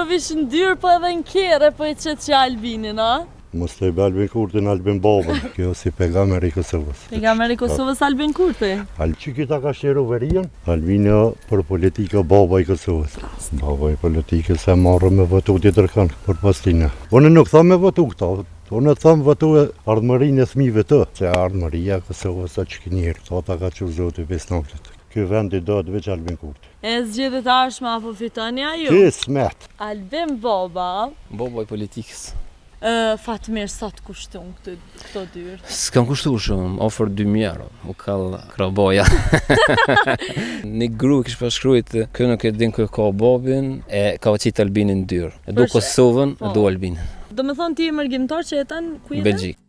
Vishë në dyrë po edhe në kere po i qëtë që Albinin, a? Mos të i be Albin Kurtin, Albin babën. Kjo si pejgamberi i Kosovës. Pejgamberi i Kosovës Albin Kurti. Që kita ka shtiru verion? Albinio për politikë baba i Kosovës. Baba i politikës e marrë me votu tjetër kanë për pastina. Unë nuk tha me votu këta. Unë thamë votu e ardhmërinë e thmive të. Se ardhmëria Kosovës a që kënjerë. Ta ka që zoti besnaftet. Ky vend i do të veç Albin Kurti. E zgjedhët arshma apo fitoni ju? Kismet. Albin baba. Baba i politikës. Fatmir, sa të kushtun këto dyrë? S'kam kushtu shumë, ofër 2.000 euro, u kall kraboja. Një gru kish pashkrujt, kjo nuk e din kë ka babin, e ka qitë Albinin dyrë. E du Kosovën, e du Albinin. Do me thonë ti e mërgjimtar që jetan ku jetan? Belgjik.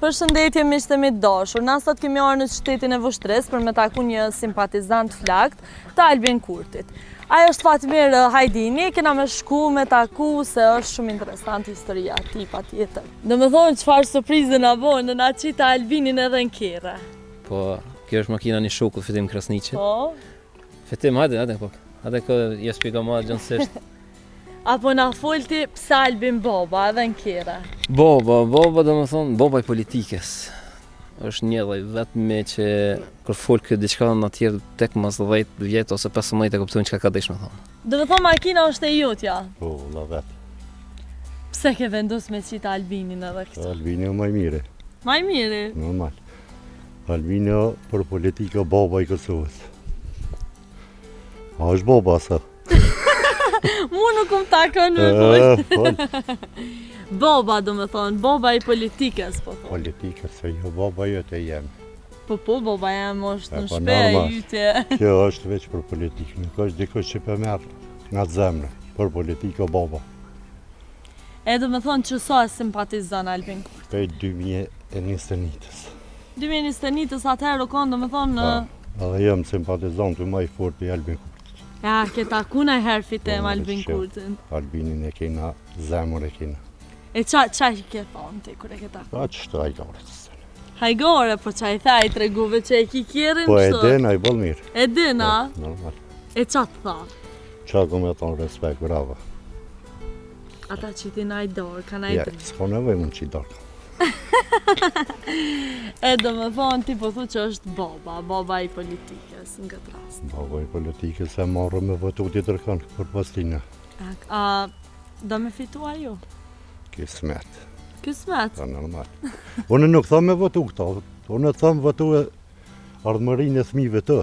Përshëndetje miqtë e mi dashur, na sot kemi arë në qytetin e Vështres për me taku një simpatizant flakt të Albin Kurtit. Ajo është Fatmir Hajdini, kena me shku me taku se është shumë interesant historia ti pa tjetër. Do me thonë çfarë surprizë na bojnë, na qita Albinin edhe në kere. Po, kjo është makina një shoku, fitim Krasniqi. Po? Fitim, hajde po. Hajde kë je spjega ma gjënsisht. Apo na folti pse Albin baba edhe në kere? Baba do me thonë, baba i politikës. Është një dhe vetëmi që kër folë këtë diçka në tjerë tek mas 10 vjetë ose 15 e kuptojnë që ka dish me thonë. Do me thonë makina është e jutja? Po, la vetë. Pse ke vendus me qita Albinin edhe këtë? Albini o maj mire. Maj miri? Normal. Albini o për politikë baba i Kosovës. A është baba sa? Mu nuk më takon me folë. Baba do me thonë, baba i politikës po thonë. Politikës, se jo baba jo të jemë. Po, baba jam është në po, shpe e normal. jytje. Kjo është veç për politikë, nuk është dikush që për merë nga zemre, për politikë baba. E do me thonë që sa e simpatizon Albin Kurti? Pej 2021-ës. 2021-ës atëherë u konë do me thonë... Edhe jam simpatizon të maj fort për Albin Kurti. Ja, këta kuna herë fitem Albin Kurtin. Albinin e kena, zemër e kena. E qa i ke thonë ti kër e këta? Pa që shtë hajgore. Hajgore, po qa i thaj të reguve që e ki kjerin Po e kështu? din, a i bëll mirë. E din, a? Normal. E qa të tha? Qa ku me thonë respekt, bravo. Ata që ti na i dorë, ka na i Ja, dritë. s'ko nevoj mund që i dorë. E do me thonë ti po thu që është baba i politikës në këtë rast. Baba i politikës e marrë me votu tjetër kanë për pastina. A do me fitua ju? Kismet. Kismet? Pa normal. Unë nuk tha me votu këta, unë thamë votu e ardhmërinë e thmive të.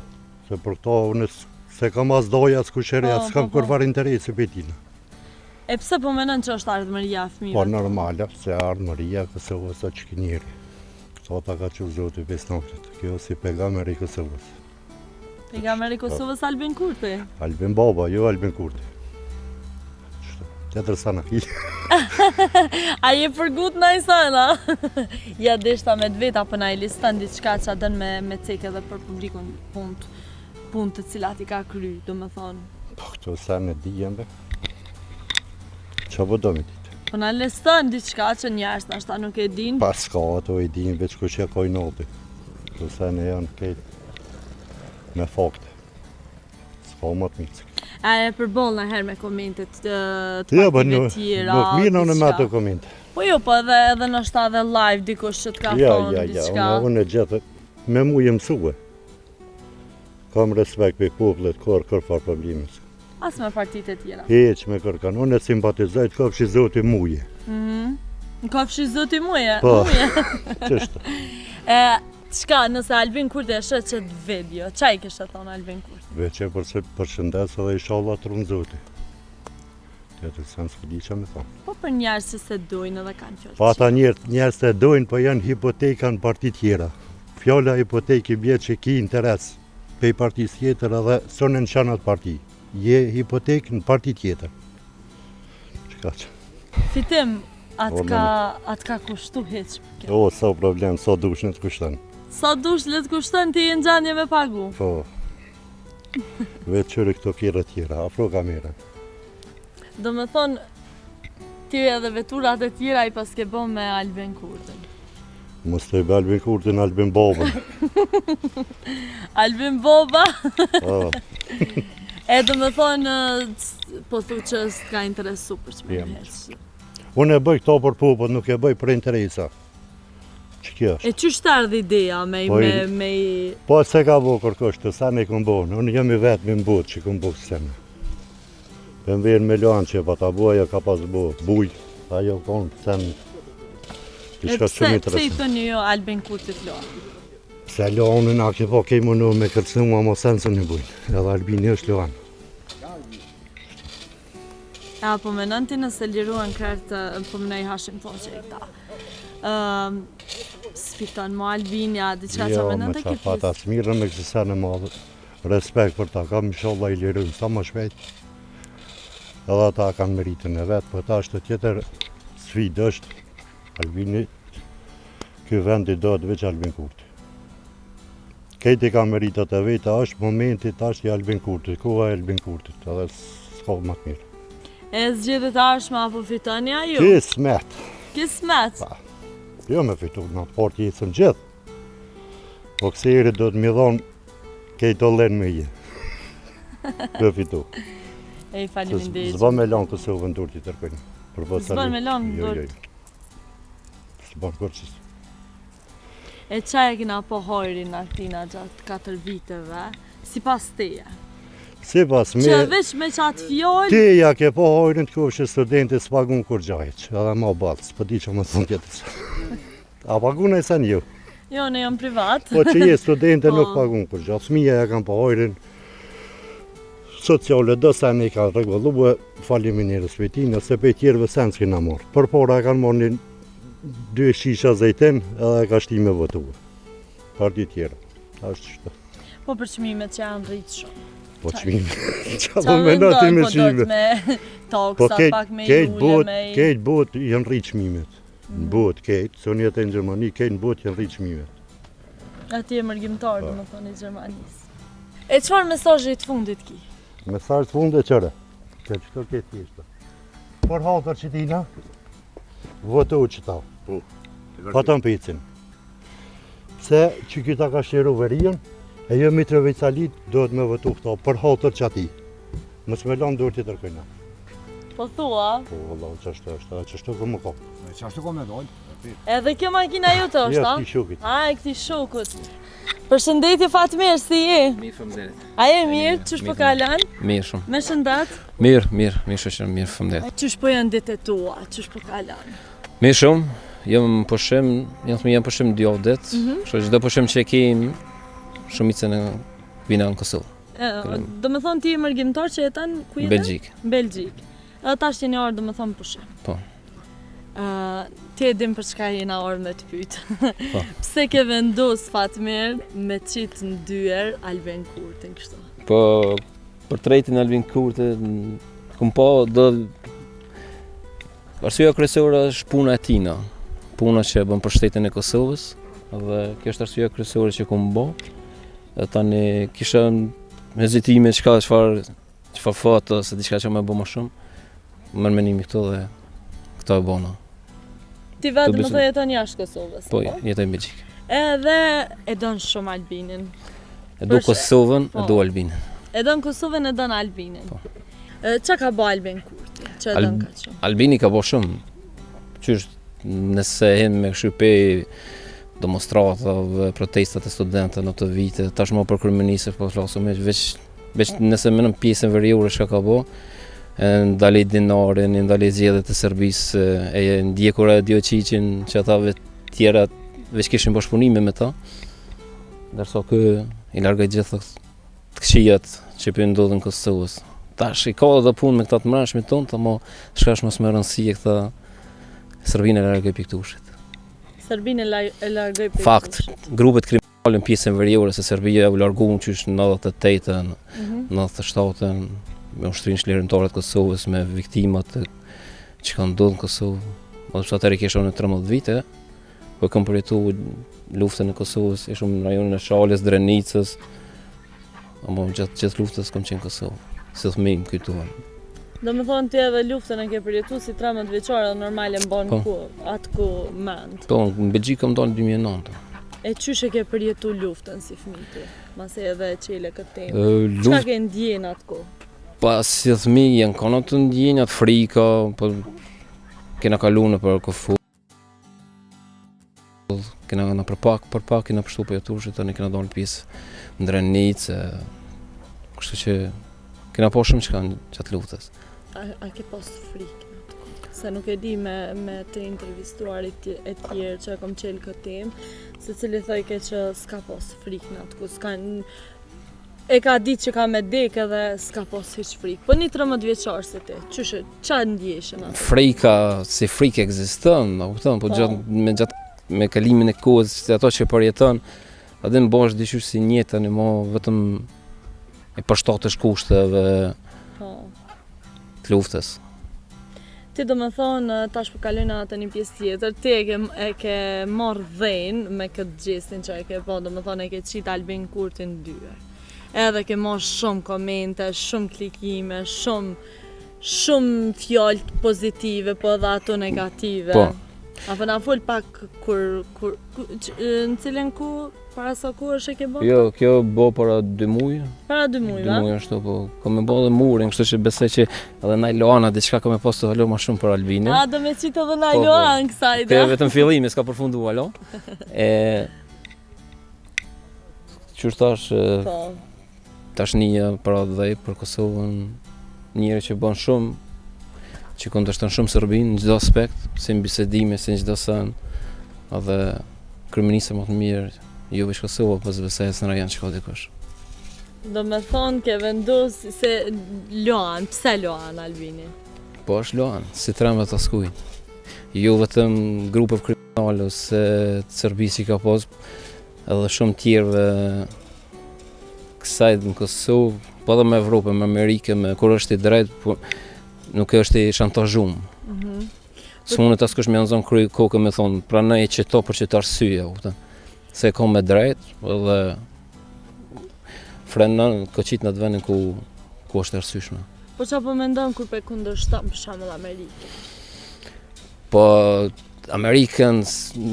Se për këta unë se kam as doja, as kushere, as kam kërfar interesi për tina. E pse po menon që është ardhmëria e fëmijëve? Po normale, se ardhmëria Kosovës a që kënjeri. Këta ta ka që zoti besnaftet. Kjo si pejgamberi i Kosovës. Pejgamberi i Kosovës Albin Kurti? Albin baba, jo Albin Kurti. Tjetër sa në ki. A je përgut në i sana? Ja deshta me dveta për na i listan diçka që a dënë me cekë edhe për publikun punë të cilat i ka kry, do me thonë. Po këto sa në dijem be. Qa po do me ditë? Po na listan diçka që njerës në ashta nuk e din. Pas ka ato e dijem veç ku që ka i noti. Këto sa në janë këtë me fakte. S'ka më të micë. A e përboll në herë me komentet të partive tjera? Nuk mirë në me ato komente. Po jo, po edhe në shta dhe live dikush që t'ka thonë diçka. Unë e gjithë, me mu jem mësue. Kam respekt për popullet, kërë farë problemës. As me partitë e tjera? Heq me kërkan, unë e simpatizaj të kafshi zoti muje. Në kafshi zoti muje? Po, qështë? Qka, nëse Albin Kurti e shë qëtë video, qa i kështë thonë Albin Kurti? Veqe përshëndes edhe inshallah të rënë zoti. Tjetër se në s'kudi që me thonë. Po për njerës që se dojnë edhe kanë fjallë Po ata njerës të dojnë, po janë hipoteka në parti tjera. Fjalla hipoteki bje që ki interes pe i partis tjetër edhe sonë në qanat parti. Je hipotek në parti tjetër. Qëka që? Fitim, atë ka kushtu heq për kjo? O, sa problem, sa dush në të kushtan. Sa dush le të kushtan ti në gjanje me pagu? Po. Vetë qërë këto kjera tjera, afro kamera. Do me thonë, Ti edhe veturat e tjera I pas ke bo me Albin Kurtin. Mos të e Albin Kurtin, Albin Bobën. Albin Boba? Ah, E do me thonë, po thu që s'ka interesu për që me Jam. heqë. Unë e bëj këto për popët, nuk e bëj për interesa. Që kjo është? E që ardhi ideja Po, me Po se ka bo kërkosh të sa ne këm bo, unë jam I vetë me mbut që këm bo kësene. Për më verë me lanë që pa ta bo, ajo ka pas bo buj, ajo konë sen. E pse I thoni jo Albin Kurtit lo? Se lanë nga ke po kej mënu me kërcnu ma mo sensën në bujnë, edhe Albini është lanë. Ja, po menon ti nëse liruan krertë, po mënej Hashim thonë që I këta. Sfiton mo Albinja, diçka që Jo, menon me të qa këtë fata smirën me kësë sene madhe. Respekt për ta, kam inshallah I lirujnë sa më shpejt. Edhe ata kanë meritën e vetë, për ta është tjetër sfidë është Albini, ky vend I do të veç Albin Kurti. Kejti ka meritët e veta, është momenti tash I Albin Kurtit, koha e Albin Kurtit, edhe s'ka më të mirë. E zgjedhët arshma apo fitonja ju? Kismet, Kismet. jo me fitu, në të partë jetën gjithë. Po këse eri do të mi dhonë kejto lenë me je. Me fitu. E I faleminderit. Zba me lanë Kosovën dur t'i tërkojnë. S'ban me lanë dur. S'ban kërqës. E qa e kina po hojrin Altina gjatë 4 viteve, si pas teje? Si pas me... Që veç me qatë fjoll, Ti ja ke po hojrin të kofshë studenti s'pagun kur gjajq, edhe ma balë, s'pa di që më thonë tjetës. A pagun e sen ju? jo ne jam privat. Po që je studente Po. nuk pagun kur gjajq. Fëmija ja kanë po hojrin sociale, do sa ne ka regullu, faleminderit vetina, se pe tjerëve sen s'kina marrë. Për pora kanë marrë një 2 shisha zejten edhe ka shtime votuve. Parti tjera. Ashtë qëta. Po për çmimet që janë rritë shumë. Po qmime. Qa Qa po me nati me po do qime. të me Po toksa, pak me jule, me... kejt bot janë rritë qmimet. Në bot kejt, se unë jetë në Gjermani, kejt në bot janë rritë qmimet. Ati e mërgjimtar, do më thonë I Gjermanisë. E qëfar mesazhi të fundit ki? Mesazh të funde qëre, që qëto këtë tjeshtë. Por halëtër që tina, votu që ta. Pa të mpicin. Se që këta ka shiru verion, e jo Mitrovic Salit do të me votu këta për halëtër që ati. Mësë me lanë dorë të tërkojna. Po thua, Po, Allah, qështë është, qështë këmë ka. Qashtu kom në dojnë. edhe kjo makina jote është, Jo, a? këti shukit. A, e këti shokut. Përshëndetje Fatmir, si je? Mirë fëmderit. A je mirë, qysh po kalan? Mirë shumë. Me shëndat? Mirë shoqër, mirë fëmderit. Qysh po janë ditët tua, qysh po kalan? Mirë shumë, jam pushim, jam pushim 2 javë ditë, kështu çdo pushim që e kem, shumicën e vina në Kosovë, Do me thonë ti je mërgjimtar që jetan ku në jetan? Belgjik. Belgjik. Edhe tash jeni orë do me thonë pushim. Po. Ti e dim për çka jena orë me të pyet. Po. Pse ke vendos Fatmir me qitë në dyer Albin Kurtin kështu? Po, për trejtin Albin Kurti, kum po do... Arsyeja kryesore është puna e tina, puna që bën për shtetin e Kosovës, dhe kjo është arsyeja kryesore që kum bo. E tani kisha hezitime çfarë foto, se diçka që më bë më shumë, më menimi këto dhe këto e bona. Ti vetë Të më besoj. thë jeton jashtë Kosovës. Po, jetoj në Belgjik. Edhe e don shumë Albinin. E du Përse- Kosovën, po. e du Albinin. E don Kosovën, e don Albinin. Po. Qa ka bë Albin Kurti? Që e don kaq shumë? Albini ka bo shumë. Qysh, nëse hem me këshype demonstrata dhe protestat e studentëve në të vite, tashmë për kryeministër po flasim veç nëse menëm pjesën veriore çka ka bo, ndalej dinarin, ndalej zgjedhjet e Serbisë, e ndjekur e Dioqiqin që ata tjera veç kishin bashkëpunime me ta. Ndërsa ky i largoi gjithë të këqijat që po i ndodhin Kosovës. Tash i ka edhe punë me këta të mbrëmshmit tonë, ama shkash mos më rëndësi e këta Serbinë e largoi piktushit. Serbinë e largoi për Fakt, grupet kriminale në pjesën veriore se Serbia u larguan qysh në 98-ën, 97-ën, me ushtrinë çlirimtare të Kosovës, me viktimat që kanë ndodhur në Kosovë. Edhe pse atëherë kisha unë 13 vite, po kam përjetuar luftën e Kosovës, ishim në rajonin e Shalës, Drenicës, ama gjatë luftës kam qenë në Kosovë. Si fëmijë më kujtuan. Do me thonë ti edhe luftën e ke përjetu si 13 vjeçare normale mbon Po. ku, atë ku mend. Po, në Belgjikë kam dalë 2009. E qysh e ke përjetu luftën si fëmijë ti? Mase edhe e qele këtë temë. Çka Luft, ke ndjen atë ku? pas si fëmijë janë kanë të ndjenjat frika, po kena kalu në për kofu. Kena në për pak kena pështu për jetushit, tani kena dalë pjesë në Drenicë, kështu që kena po shumë që kanë qatë luftës. A ke pas frikë? Se nuk e di me të intervistuarit e tjerë që e kom qelë këtë temë, se cili thoj ke që s'ka pas frikë në atë ku, e ka ditë që ka me dekë edhe s'ka pas hiç frikë. Po një 13 vjeçar si ti, qa ndjeshe në atë? Frika, si frikë ekziston, a kupton, po me kalimin e kohës, se ato që përjeton, edhe në bosh dyqysh si njëta në mo vetëm e përshtatësh kushteve Po. të luftës. Ti do me thonë, tash përkalojna atë një pjesë tjetër, ti e ke marrë dhenë me këtë gjestin që e ke po, do me thonë e ke qitë Albin Kurtin dyër. Edhe ke marrë shumë komente, shumë klikime, shumë fjalë pozitive, po edhe ato negative. Po. Apo na fol pak në cilën ku, para sa ku është e ke bërë? Jo, kjo bo para 2 muaj. Para 2 muaj, 2 muaj ashtu, po kam me bo dhe murin, kështu që besoj që edhe na Loana diçka kam me pas të halo më shumë për Albinin. A, do me qitë edhe na Po, Loan kësaj, Kjo da? e vetëm fillimi, s'ka përfundu alo. Qysh tash, Po. tash një para dhej për Kosovën, njëri që bën shumë, që kundërshton shumë Serbinë në çdo aspekt, si në bisedime, si në çdo sen, edhe kryeministri më të mirë, jo veç Kosova, po besoj se në rajon që ka dikush. Do me thonë ke vendus se Loan, pse Loan Albini? Po është Loan, si tremë të askuj. Jo vetëm grupe kriminale ose të Serbisë që ka pas, edhe shumë tjerëve kësaj në Kosovë, po edhe me Evropë, me Amerikë, me kur është i drejtë, po nuk është i shantazhum. Së mund të askush me janë zonë kryj kokë me thonë, pranoj e qëto për qëtë arsye, kupton. Se e kam me drejtë, edhe frenon koqit në të vendin ku është arsyeshme. Po qa po mendon kur pe kundërshton për shembull Amerikën? Po Amerikën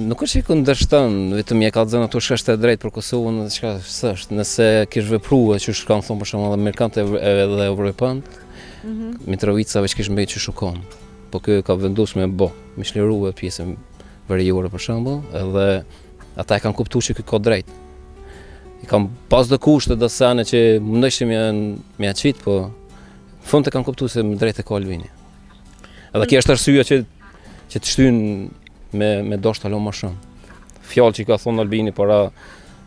nuk është që i kundërshton, vetëm ja ka dhënë ato shështë e drejtë për Kosovën dhe çka s'është. Nëse kish vepruar që kanë thonë për shembull amerikanët edhe evropanët, Mitrovica veç kish mbajtur që shukon. Po kjo ka vendosur me bo, me shliruar pjesën veriore për shembull, edhe ata e kanë kuptuar që ky ka drejt. I kanë pas do kushte do sane që mundeshim me aqit, po në fund e kanë kuptuar se më drejt e ka Albini. Edhe kjo është arsyeja që të shtyn me dosht alo më shumë. Fjalë që i ka thonë Albini para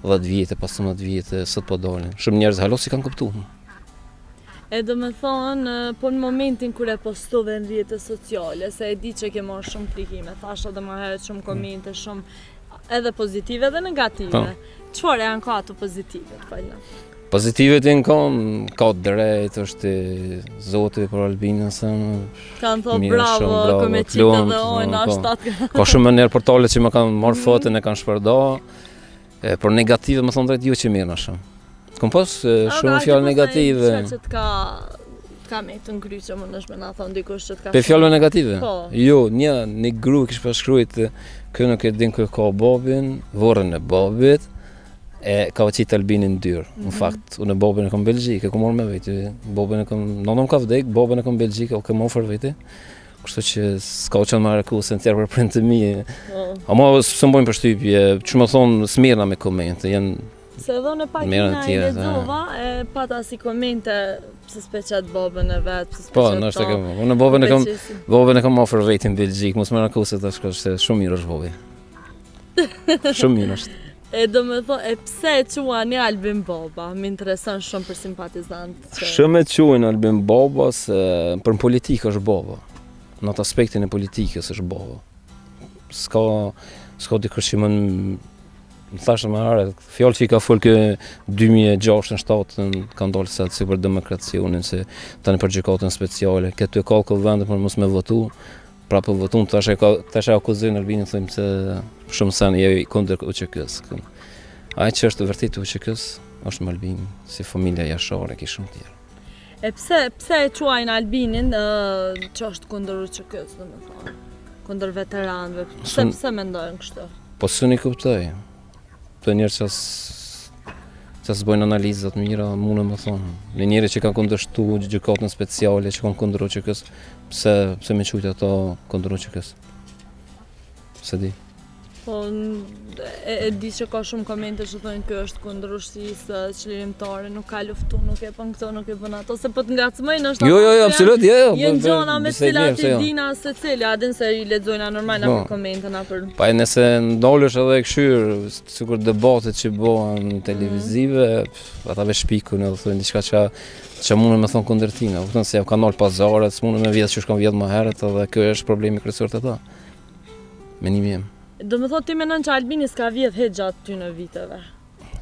10 vjetë, 15 vjetë, sot po dalin. Shumë njerëz halo si kanë kuptuar. E do me thonë, po në momentin kur e postove në rrjetet sociale, se e di që ke marrë shumë klikime, thash edhe më herët shumë komente, shumë edhe pozitive edhe negative. Çfarë janë ka ato pozitive, të falna? Pozitivet janë ka drejt, është Zoti për Albinën sa. Kanë thënë Mirë, bravo, shumë bravo, kom e qitë plumë, edhe ojna, po. 7 Ka shumë mënyrë portale që më kanë marrë foto, e kanë shpërndarë. Por negative më thonë drejt jo që mirë në shumë. Kom pas shumë fjalë negative. Që të ka me të ngryqë, më nëshme nga thonë dikush që të ka Pe fjalë negative? Po. Jo, një gru kish përshkruajt, kë nuk e din kë ka babin, vorën e babit, e ka qitë Albinin dyrë. Në fakt, unë babin e kam Belgjikë, e kam marrë me veti. Babin e kam, nënëm ka vdek, babin e kam Belgjikë, o kam ofër veti. Kështu që s'ka qenë marrë se në tjerë për prind të mi. Ama së më bojnë përshtypje, që më thonë smirna me komente, janë se edhe në pak Mirë nga i tjera, lexova, e pata si komente pse s'pe qet babën e vet, pse s'pe po, qet nështë e ta, kam, unë babën e kam ofër veti në Belgjikë, mos më raku se tash se shumë mirë është babi. Shumë mirë është. E do me thonë, e pse e quani Albin Baba? Më intereson shumë për simpatizant që... Shumë e quajnë Albin Baba se për në politikë është baba. Në atë aspektin e politikës është baba. S'ka dikush që më thashë më herë, fjallë që i ka folë kë 2006-2007 kanë dalë se si për demokracionin, se tani për gjykatën speciale, këtë e ka këtë vende për mos me votu, pra për votun tash e akuzojnë Albinin, thëmë se shumë sen je i kundër UÇK-s. Ai që është vërtet UÇK-s është me Albin, si familja jashare, ki shumë tjerë. E pse e quajnë Albinin që është kundër UÇK-s, domethënë, kundër veteranëve? Pse mendojnë kështu? Po s'unë i kuptoj. Të njerë që s'bojnë analizat mira, mune më thonë. Në njerë që kanë kundërshtu gjykatën speciale, që kanë kundër UÇK-s, pse me qujtë ato kundër UÇK-s? Se di. Po, e di që ka shumë komente që thonë kjo është kundër ushtrisë çlirimtare, nuk ka luftu, nuk e bën këto, nuk e bën ato, se po të ngacmojnë është. Jo, absolut, jo. Jenë gjona me cilat i dina secili, a din se i lexojnë normal apo komentën apo. Pa nëse ndalësh edhe këshyr, sikur debatet që bëhen televizive, ata veç shpikun edhe thonë diçka që mundën me thonë kundër tina, kupton se kanë dalë pazaret, s'mundën me vjedh që shkon vjedh më herët edhe kjo është problemi kryesor te ata. Menimi im. Do më thotë ti menon që Albini s'ka vjedh hiç gjatë ty në viteve?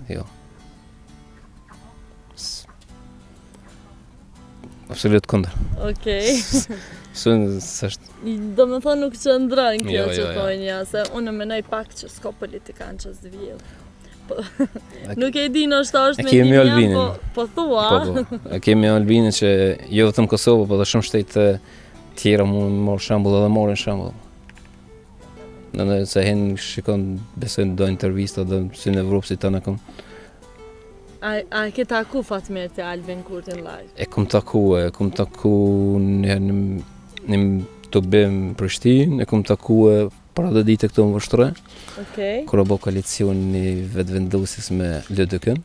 Jo. Absolut kundër. Okej. S'është. Do më thonë nuk qëndron kjo Jo, që jo. thonë ja, se unë menoj pak që s'ka politikan që s'vjedh. Po, nuk e di nështë është kemi mendimi Albinin. jam, po thua. Po. E kemi Albinin që jo vetëm Kosovë, po dhe shumë shtete tjera mund marrë shembull edhe marrin shembull. Në se hen shikon besoj do intervista do si në Evropë si tani kom. A ke taku Fatmir te Albin Kurtin live? E kom taku në të bëm Prishtinë, e kom taku para dhe ditë këto në Vështre, Okej. kur bo koalicioni vetëvendosis me LDK-n.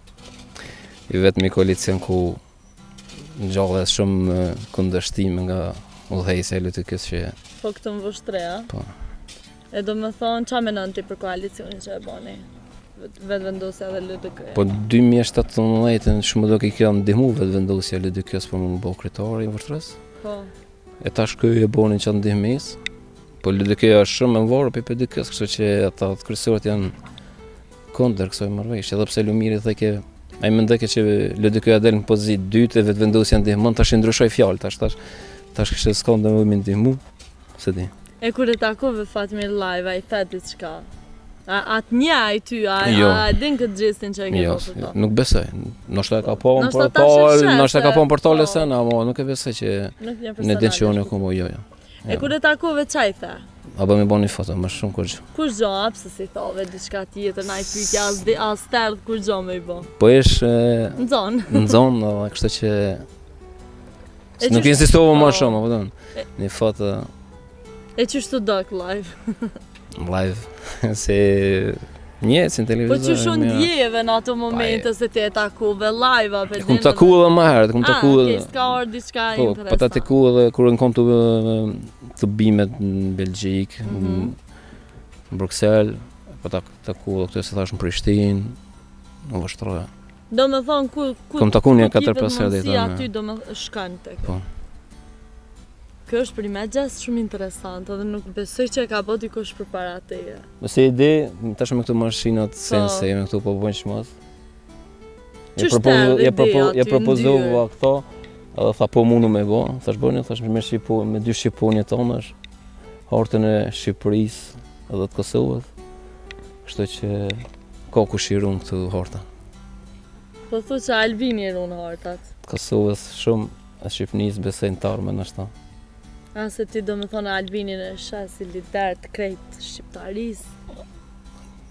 I vetëmi koalicion ku ngjallet shumë kundërshtim nga udhëheqësia e LDK-s që Po këtë më Vështre, a? po. E do më thonë, qa menon ti për koalicionin që e bani? Vetëvendosja dhe LDK? Po 2017 shumë do kjo ndihmu vetëvendosja e LDK-s për më bë kryetari i Vështrës. Po. E tash këy e bonin që ndihmës. Po LDK-ja është shumë e varur për PDK-s, kështu që ata të kryesorët janë kundër kësaj marrëveshje, edhe pse Lumiri thekë ai mendoi që LDK-ja del në pozitë dytë e vetëvendosja ndihmon, tash i ndryshoi fjalë, tash kishte s'ka ndonjë ndihmu, se di. E kur e takove Fatmir live, a i the diçka? A të njaj ty, Jo. a din këtë gjestin që e ke Jo, bërë për to? nuk besoj. Ndoshta ka po në Ndoshta ta portal, sheshe, ndoshta ka po në portale po. sen, ama nuk e besoj që Nuk një në personale. tensione ku jo. E kur e takove qa i the? A bë më bëni foto më shumë kur. Kur gjo, a pse si thove diçka tjetër, na i pyetja as terdh kur gjo me i bo? Po ish Në zonë. në zonë, kështu që E nuk qysh- insistova më po. shumë, apo don. Një foto E qështu dok live? live se një si në Po televizor. që shumë mirë. ndjeve në ato momente se ti e takuve live, a për Kum taku edhe më herët, kum taku okej, edhe. s'ka orë diçka Po, interesante. po ta taku edhe kur në kom të bimet në Belgjik, në Bruxelles, po ta taku edhe këtu se thash në Prishtinë, në Vështrë. Do me thonë, ku Kom taku një ku 4-5 kipet herë mundësia ditë. aty do me shkën të Po. Kjo është për një gjest shumë interesant, edhe nuk besoj që e ka bë dikush përpara teje. Nëse ide, tash me këto mashinat sense, jemi këtu po bëjnë çmos. Qysh t'erdhi ideja Ja aty propozova këto, edhe tha po mundu me bë, thash bëni, thash me me dy shqiponjet tonash, hartën e Shqipërisë edhe të Kosovës. Kështu që ka ku shirun këtu harta. Po thu që Albini e runë hartat. Kosovës shumë, e Shqipënisë besojnë të arme nështë. A se ti do me thonë Albinin e sheh si lider të krejt shqiptarisë.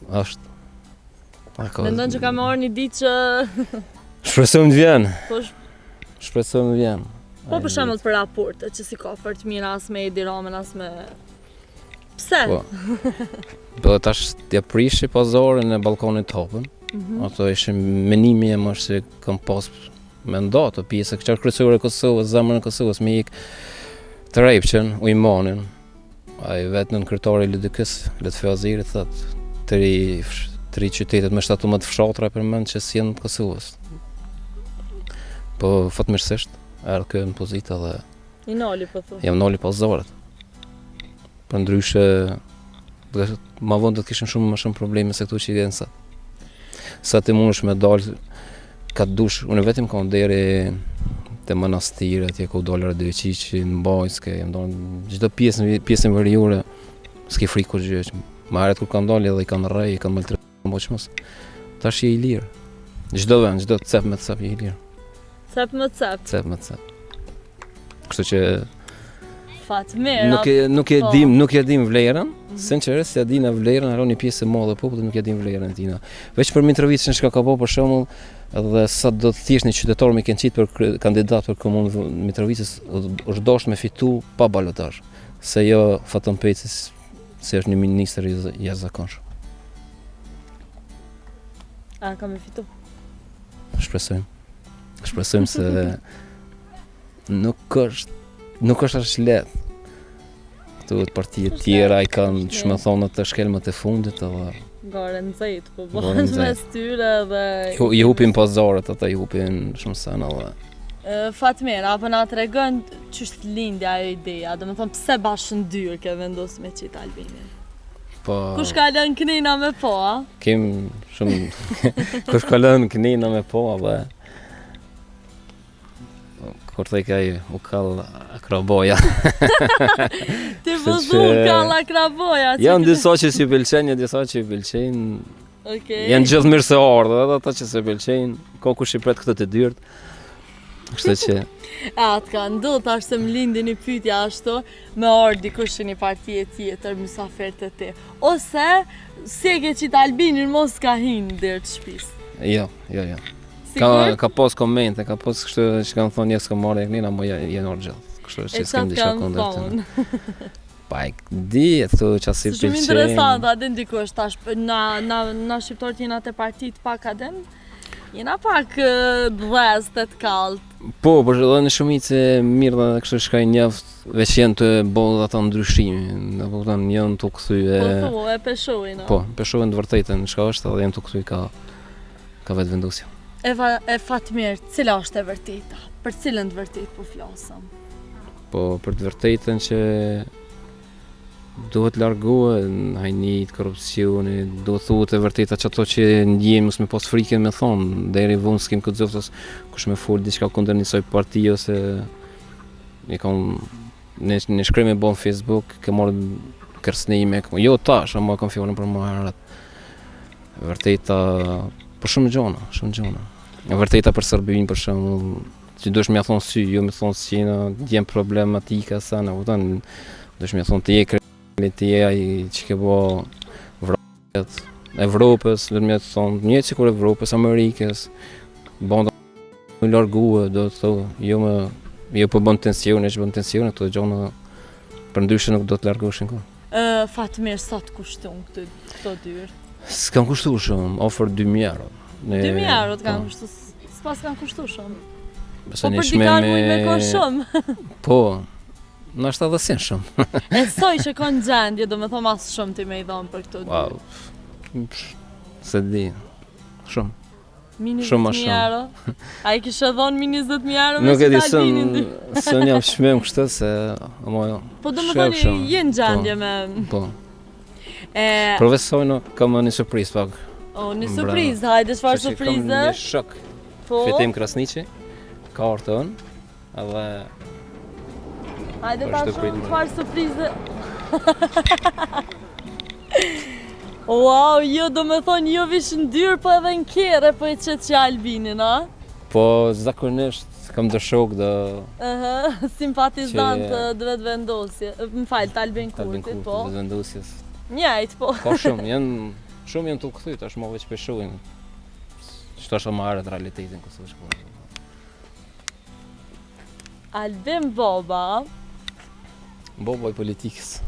Është. Mendon që ka me orë një ditë që... Shpresojmë të vjen. Po, Shpresojmë të vjen. po për shembull për raporte, që si ka fort mirë as me Edi Ramën, as me... Pse? Po. Po tash t'ja prishi pazarin e balkonit hapën. Ato ishin menimi jam është se kam pas me nda të pjesë, këtë kryesore e Kosovës, zemrën e Kosovës, me ik të Rejpqen, Ujmanin, ai vetë në kryetari i LDK-s, Lutfi Aziri, thot, tri qytetet me 17 fshatra përmend që si janë të Kosovës. Po fatmirësisht, erdhë kjo në pozitë dhe I noli po thu. jam noli pazaret. Për ndryshe, ma vonë do të kishin shumë më shumë probleme se këtu që i janë sot. Sa ti mundesh me dalë ka dush, unë vetëm kam deri te manastire, atje ku dollar Dëveqiçi, në Bajske, jam dalë çdo pjesën veriore, s'ke frikë kur gjë. Ma herët kur kam dalë edhe i kanë rrej, i kanë maltretuar mos. Tash je i lirë. Çdo vend, çdo cep me cep je i lirë. Cep më cep. Cep me cep. Kështu që Fatmir. nuk e dim vlerën, sinqerisht se e dina vlerën, ajo një pjesë e madhe e popullit nuk e dim vlerën e tina. Veç për Mitrovicën çka ka po për shembull, edhe sa do të thjesht një qytetar me kënë qitë për kandidat për komunën Mitrovicës, është dashur me fitu pa balotazh, se jo Faton Peci se është një ministër i jashtëzakonshëm. A ka me fitu? Shpresojmë se nuk është as lehtë. Këtu partijet tjera i kanë shmethonat të shkelmat e fundit edhe Gare nxejt, po bëhen mes tyre dhe... i hupin pazaret, ata i hupin shumë sana dhe... Fatmir, apo na tregon ç'është lindja ajo ideja, do të thonë pse bashkëndyrë ke vendosur me qit Albinin? Po... Kush ka lënë knina me po, a? Kem shumë... Kush ka lënë knina me po, dhe... Kur të i kaj u kall akraboja. Ti vëzu kall akraboja. Janë disa që si pëlqejnë, disa që i pëlqejnë. Okej. Janë gjithë mirë se ardhë, edhe ata që se pëlqejnë. Ka kush i pret këtë të dyrt. Kështu që... Atë ka ndodhur tash se më lindi një pyetje ashtu, me ardhi dikush në një parti tjetër mysafir të ti. Ose si e ke qit Albinin mos ka hinë deri të shtëpisë. Jo. Ka pas komente, ka pas kështu që kanë thonë jesë ka marrë e knina, mo jenë orë gjithë. Kështu që s'kem disha kondër të. Pa e di e thë që asë i pëlqenë. Shumë interesant, adin dikush tash, na shqiptarët jena të partit pak adin, jena pak dhez të kallët. Po, për edhe në shumicë mirë dhe kështu shkaj njëft, veç jenë të bodhë ata ndryshimi, në përtan jenë të këthy e... Po, e peshohin, Po, peshohin të vërtejtën, shka është edhe jenë të këthy ka vetë vendosja. E Fatmir, cila është e vërteta? Për cilën të vërtet po flasëm? Po, për të vërtetën që duhet largohet në hajnit, korupcioni, duhet thuhet e vërteta që ato që ndjejmë mos me pas frikën me thonë, deri vonë s'kem këtë zoftas kush me fol diçka kundër njësoj parti ose e kam në shkrim e bon Facebook, ke marrë kërcënime, jo tash, ama kam fjalën për më herët. E vërteta për shumë gjona. E vërteta për Serbinë për shembull, që duhesh më thon sy, jo më thon si na djem problematika sa na kupton, duhesh më thon ti e kreti ai që ke bë vrapet Evropës, do më thon një sikur Evropës, Amerikës, banda më largue, do të thonë, jo po bën tensione, këto gjona përndryshe nuk do të largoshin kur. Fatmir, sa të kushton këto dyrë? S'kan kushtu shumë, ofër 2.000 euro. 2.000 euro të kanë kushtu, s'pas kanë kushtu shumë. Po Besa për dikar mujt me kon shumë. Po, në është edhe sen shumë. E soj që kanë gjendje, do me thonë mas shumë ti me i dhonë për këto dyrë. Wow, se di, shumë. Mini Shumë ma 20.000 euro? A i kishe dhonë mini 20.000 euro me Nuk e di qit Albinin? sën jam shmem kështë se... Po do me thonë jenë gjendje me... Po. Profesojnë kam një surprizë pak. O, një surprizë, hajde çfarë surprizë? Kam një shok. Po? Fitim Krasniqi, ka orton, edhe... Hajde ta shumë çfarë surprizë? Wow, jo do me thonë jo vish në dyrë, po edhe në kere, po e qëtë që Albinin, a? Po, zakonisht kam të shok dhe... Simpatizant dhe vetë vendosje, më falë, të Albin Kurtit, po? Vetë vendosjes. Njajt, po. Po shumë janë të këthyt, është më veç peshuin. Shto është më arët realitetin kësë është po. Albin Boba. Boba i politikës.